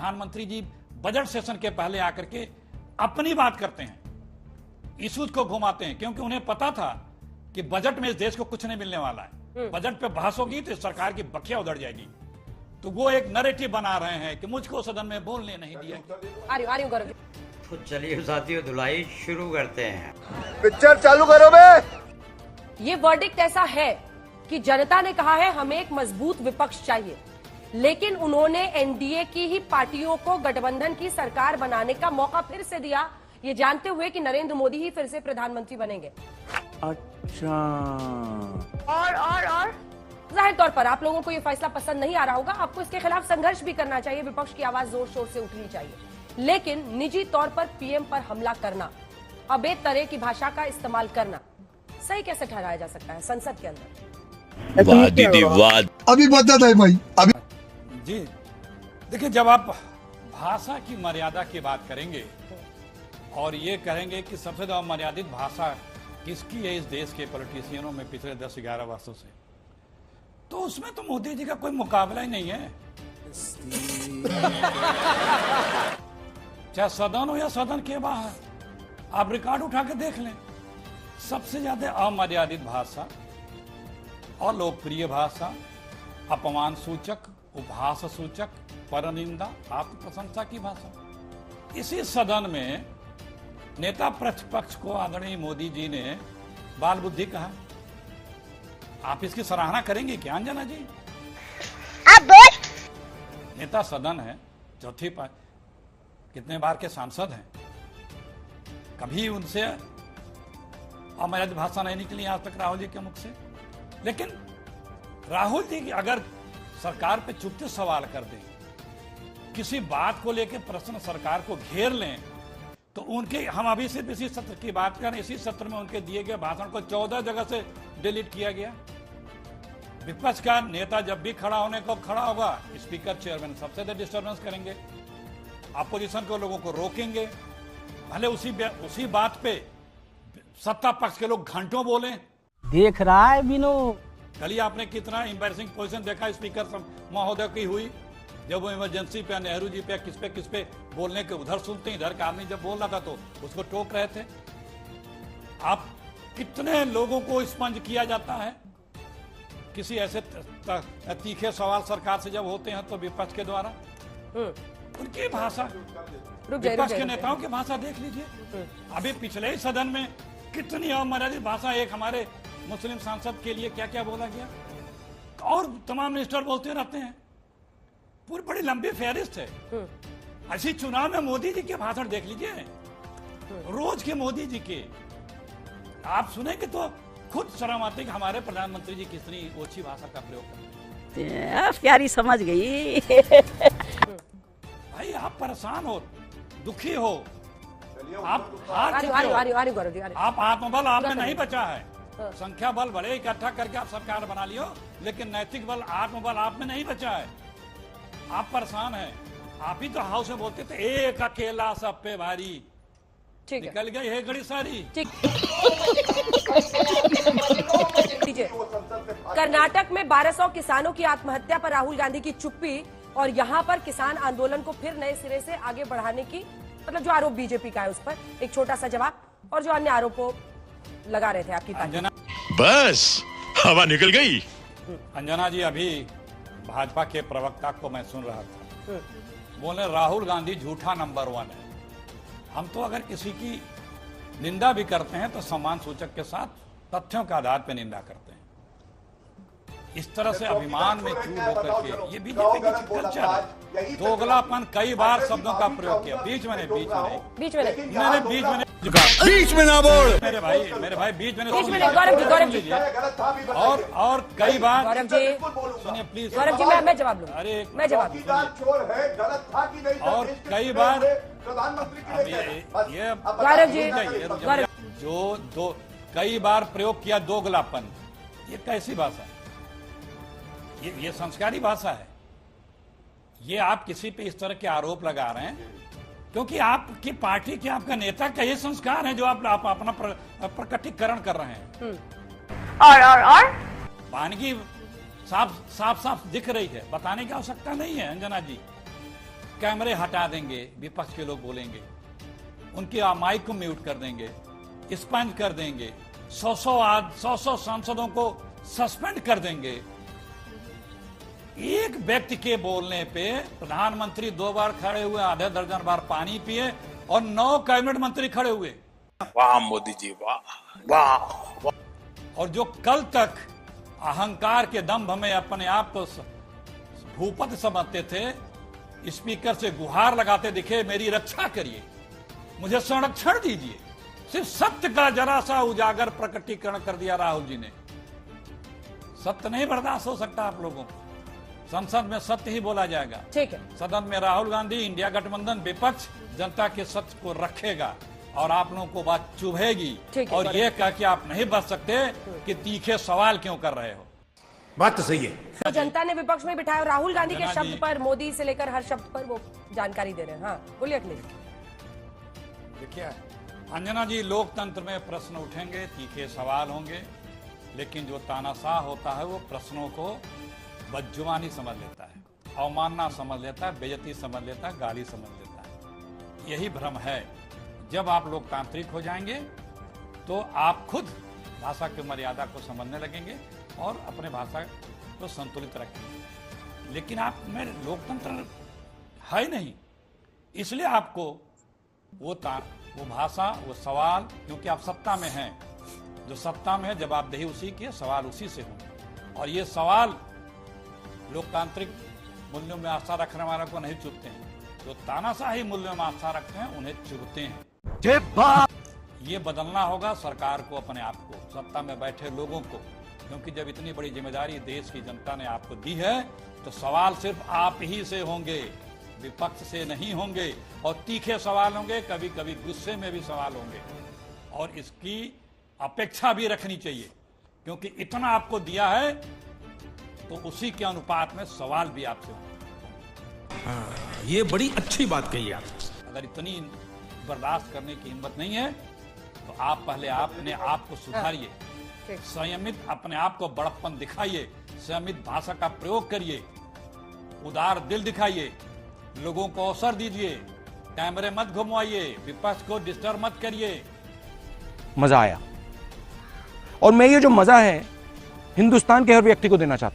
प्रधानमंत्री जी budget session के पहले आकर के अपनी बात करते हैं, इश्यूज को घुमाते हैं, क्योंकि उन्हें पता था कि बजट में इस देश को कुछ नहीं मिलने वाला है। बजट पे बहस होगी तो सरकार की बखिया उधर जाएगी। तो वो एक नैरेटिव बना रहे हैं कि मुझको सदन में बोलने नहीं दिया। आ रही हूं गौरव जी। तो चलिए साथियों, धुलाई शुरू करते हैं। पिक्चर चालू करो बे। ये वर्डिक्ट ऐसा है कि जनता ने कहा है हमें एक मजबूत विपक्ष चाहिए, लेकिन उन्होंने एनडीए की ही पार्टियों को गठबंधन की सरकार बनाने का मौका फिर से दिया, ये जानते हुए कि नरेंद्र मोदी ही फिर से प्रधानमंत्री बनेंगे। अच्छा, और जाहिर तौर पर आप लोगों को ये फैसला पसंद नहीं आ रहा होगा, आपको इसके खिलाफ संघर्ष भी करना चाहिए, विपक्ष की आवाज जोर शोर से उठनी चाहिए, लेकिन निजी तौर पर पीएम पर हमला करना, अबे तरह की भाषा का इस्तेमाल करना सही कैसे ठहराया जा सकता है संसद के अंदर? वाह दीदी वाह। अभी बता है भाई, अभी जी देखिए, जब आप भाषा की मर्यादा की बात करेंगे और ये कहेंगे कि सबसे ज्यादा मर्यादित भाषा किसकी है इस देश के पॉलिटिशियनों में पिछले 10-11 वर्षों से, तो उसमें तो मोदी जी का कोई मुकाबला ही नहीं है। चाहे सदन हो या सदन के बाहर, आप रिकॉर्ड उठा के देख लें, सबसे ज्यादा अमर्यादित भाषा, अलोकप्रिय भाषा, अपमान सूचक, उपहास सूचक, परनिंदा, आत्म प्रशंसा की भाषा। इसी सदन में नेता प्रतिपक्ष को आदरणीय मोदी जी ने बाल बुद्धि कहा। आप इसकी सराहना करेंगे क्या अंजना जी? आप बोल। नेता सदन है, चौथी कितने बार के सांसद हैं, कभी उनसे अमर्यादित भाषा नहीं निकली आज तक राहुल जी के मुख से। लेकिन राहुल जी अगर सरकार पे चुपते सवाल कर दें, किसी बात को लेकर प्रश्न सरकार को घेर लें, तो उनके, हम अभी सिर्फ इसी सत्र की बात करें, इसी सत्र में उनके दिए गए भाषण को 14 जगह से डिलीट किया गया। विपक्ष का नेता जब भी खड़ा होने को खड़ा होगा, स्पीकर चेयरमैन सबसे ज्यादा डिस्टर्बेंस करेंगे, अपोजिशन को लोगों को रोकेंगे, भले उसी बात पे सत्ता पक्ष के लोग घंटों बोले। देख रहा है विनोद, कल ही आपने कितना एम्बैरेसिंग पोजीशन देखा स्पीकर महोदय की हुई, जब वो इमरजेंसी पे, नेहरू जी पे, किस पे बोलने के उधर सुनते, इधर का आदमी जब बोल रहा था तो उसको टोक रहे थे। आप कितने लोगों को स्पंज किया जाता है किसी ऐसे तीखे सवाल सरकार से जब होते हैं तो विपक्ष के द्वारा। उनकी भाषा, विपक्ष के नेताओं की भाषा देख लीजिए। अभी पिछले ही सदन में कितनी अमर्यादित भाषा एक हमारे मुस्लिम सांसद के लिए क्या क्या बोला गया, और तमाम मिनिस्टर बोलते रहते हैं, पूरी बड़ी लंबी फहरिस्त है। ऐसी चुनाव में मोदी जी के भाषण देख लीजिए, रोज के मोदी जी के आप सुनेंगे तो खुद शर्म आती है कि हमारे प्रधानमंत्री जी कितनी ओछी भाषा का प्रयोग करते हैं। प्यारी समझ गई। भाई आप परेशान हो, दुखी हो, आप आप आत्मबल आप में नहीं बचा है, संख्या बल बड़े इकट्ठा करके आप सरकार बना लियो, लेकिन नैतिक बल, आत्मबल आप में नहीं बचा है। आप परेशान हैं। आप ही तो हाउस में बोलते थे एक अकेला सब पे भारी, ठीक है, निकल गई है घड़ी सारी। ठीक। कर्नाटक में 1200 किसानों की आत्महत्या पर राहुल गांधी की चुप्पी, और यहां पर किसान आंदोलन को फिर नए सिरे से आगे बढ़ाने की, मतलब जो आरोप बीजेपी का है उस पर एक छोटा सा जवाब, और जो अन्य आरोपों लगा रहे थे आपकी पार्टी। बस हवा निकल गई। अंजना जी, अभी भाजपा के प्रवक्ता को मैं सुन रहा था, बोले राहुल गांधी झूठा नंबर 1 है। हम तो अगर किसी की निंदा भी करते हैं तो सम्मान सूचक के साथ तथ्यों के आधार पर निंदा करते हैं। इस तरह से अभिमान में चूर होकर के, ये बीजेपी की कल्चर है। दोगलापन कई बार शब्दों का प्रयोग किया, बीच में ना बोल। मेरे भाई बीच में गौरव जी और कई बार, गौरव जी सुनिए प्लीज, गौरव जी मैं जवाब लूंगा, अरे मैं जवाब दूंगा। और कई बार ये गौरव जी, जो कई बार प्रयोग किया दोगलापन, ये कैसी भाषा है? ये संस्कारी भाषा है। ये आप किसी पे इस तरह के आरोप लगा रहे हैं क्योंकि आपकी पार्टी के, आपका नेता का ये संस्कार है जो आप अपना प्रकटीकरण कर रहे हैं। और वानगी साफ दिख रही है, बताने की आवश्यकता नहीं है अंजना जी। कैमरे हटा देंगे, विपक्ष के लोग बोलेंगे, उनकी माइक को म्यूट कर देंगे, स्पेंड कर देंगे, 100 सांसदों को सस्पेंड कर देंगे। एक व्यक्ति के बोलने पे प्रधानमंत्री 2 बार खड़े हुए, आधे दर्जन बार पानी पिए और 9 कैबिनेट मंत्री खड़े हुए। वाह मोदी जी, वाह वाह। और जो कल तक अहंकार के दंभ में अपने आप को भूपति समझते थे, स्पीकर से गुहार लगाते दिखे, मेरी रक्षा करिए, मुझे संरक्षण दीजिए। सिर्फ सत्य का जरा सा उजागर प्रकटीकरण कर दिया राहुल जी ने। सत्य नहीं बर्दाश्त हो सकता आप लोगों को, संसद में सत्य ही बोला जाएगा। ठीक है, सदन में राहुल गांधी, इंडिया गठबंधन, विपक्ष जनता के सत्य को रखेगा और आप लोगों को बात चुभेगी। ठीक है, और ये कह के आप नहीं बच सकते कि तीखे सवाल क्यों कर रहे हो। बात तो सही है। तो जनता ने विपक्ष में बिठाया, राहुल गांधी के अंजना शब्द जी। पर, मोदी से लेकर हर शब्द पर वो जानकारी दे रहे हैं। हाँ बोलिए अखिलेश। देखिए अंजना जी, लोकतंत्र में प्रश्न उठेंगे, तीखे सवाल होंगे, लेकिन जो तानाशाह होता है वो प्रश्नों को बदजुबानी समझ लेता है, अवमानना समझ लेता है, बेइज्जती समझ लेता है, गाली समझ लेता है। यही भ्रम है। जब आप लोकतांत्रिक हो जाएंगे तो आप खुद भाषा की मर्यादा को समझने लगेंगे और अपने भाषा को संतुलित रखेंगे। लेकिन आप में लोकतंत्र है ही नहीं, इसलिए आपको वो भाषा, वो सवाल, क्योंकि आप सत्ता में हैं, जो सत्ता में है जवाबदेही उसी की है, सवाल उसी से होंगे। और ये सवाल लोकतांत्रिक मूल्यों में आस्था रखने वालों को नहीं चुभते हैं, जो तानाशाही मूल्यों में आस्था रखते हैं उन्हें चुभते हैं। ये बदलना होगा सरकार को, अपने आप को, सत्ता में बैठे लोगों को, क्योंकि जब इतनी बड़ी जिम्मेदारी देश की जनता ने आपको दी है तो सवाल सिर्फ आप ही से होंगे, विपक्ष से नहीं होंगे। और तीखे सवाल होंगे, कभी कभी गुस्से में भी सवाल होंगे, और इसकी अपेक्षा भी रखनी चाहिए, क्योंकि इतना आपको दिया है तो उसी के अनुपात में सवाल भी आपसे होंगे। ये बड़ी अच्छी बात कही आप। अगर इतनी बर्दाश्त करने की हिम्मत नहीं है तो आप पहले अपने आप को सुधारिए, संयमित अपने आप को बड़प्पन दिखाइए, संयमित भाषा का प्रयोग करिए, उदार दिल दिखाइए, लोगों को अवसर दीजिए, कैमरे मत घुमवाइए, विपक्ष को डिस्टर्ब मत करिए। मजा आया, और मैं ये जो मजा है हिंदुस्तान के हर व्यक्ति को देना चाहता हूं।